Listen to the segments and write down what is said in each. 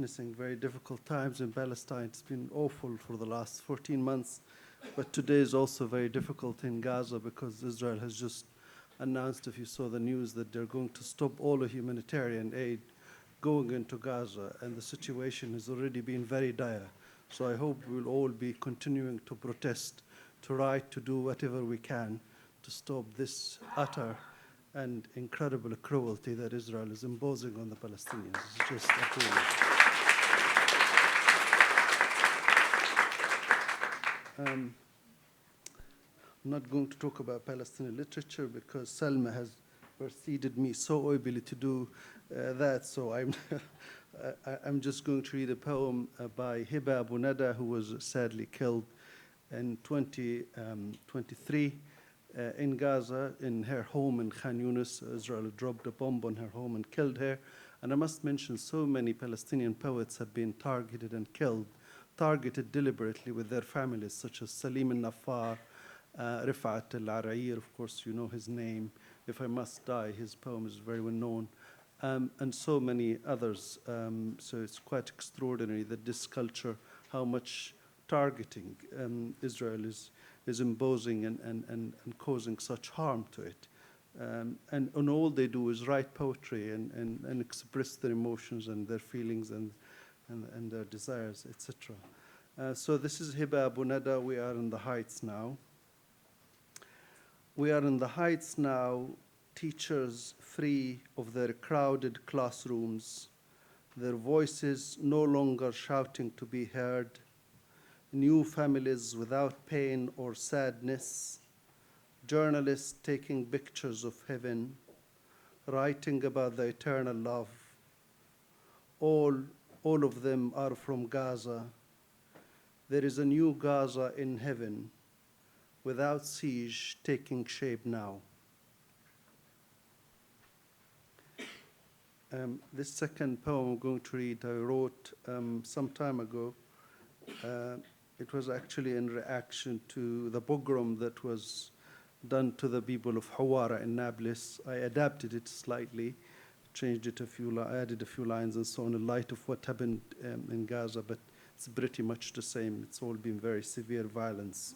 witnessing very difficult times in Palestine. It's been awful for the last 14 months, but today is also very difficult in Gaza because Israel has just announced, if you saw the news, that they're going to stop all the humanitarian aid going into Gaza, and the situation has already been very dire. So I hope we'll all be continuing to protest, to try to do whatever we can to stop this utter and incredible cruelty that Israel is imposing on the Palestinians. It's just appalling. I'm not going to talk about Palestinian literature because Salma has preceded me so ably to do that, so I'm just going to read a poem by Hiba Abu Nada, who was sadly killed in 2023 in Gaza, in her home in Khan Younes. Israel dropped a bomb on her home and killed her. And I must mention, so many Palestinian poets have been targeted and killed, targeted deliberately with their families, such as Salim al-Nafar, Rifat al-Arair, of course you know his name, If I Must Die, his poem is very well known, and so many others. So it's quite extraordinary that this culture, how much targeting Israel is imposing and causing such harm to it. And all they do is write poetry and express their emotions and their feelings and their desires, etc. So this is Hiba Abu Nada. We are in the heights now. We are in the heights now, teachers free of their crowded classrooms, their voices no longer shouting to be heard, new families without pain or sadness, journalists taking pictures of heaven, writing about the eternal love. All of them are from Gaza. There is a new Gaza in heaven, without siege taking shape now. This second poem I'm going to read, I wrote some time ago. It was actually in reaction to the pogrom that was done to the people of Hawara in Nablus. I adapted it slightly, changed it added a few lines and so on in light of what happened in Gaza, but it's pretty much the same. It's all been very severe violence.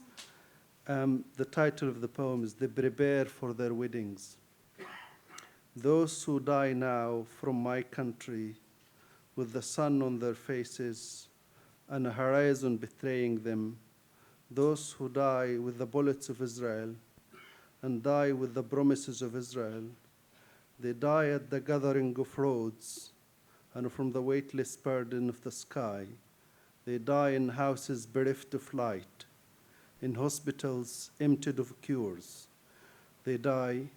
The title of the poem is They Prepare for Their Weddings. Those who die now from my country, with the sun on their faces and a horizon betraying them, those who die with the bullets of Israel and die with the promises of Israel, they die at the gathering of roads and from the weightless burden of the sky. They die in houses bereft of light, in hospitals emptied of cures. They die.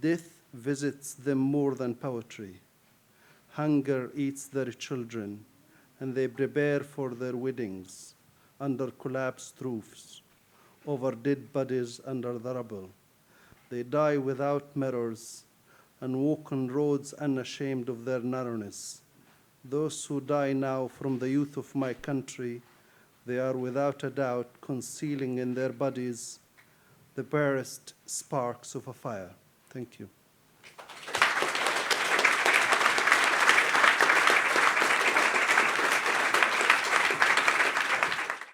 Death visits them more than poetry. Hunger eats their children, and they prepare for their weddings under collapsed roofs, over dead bodies under the rubble. They die without mirrors and walk on roads unashamed of their narrowness. Those who die now from the youth of my country, they are without a doubt concealing in their bodies the barest sparks of a fire. Thank you.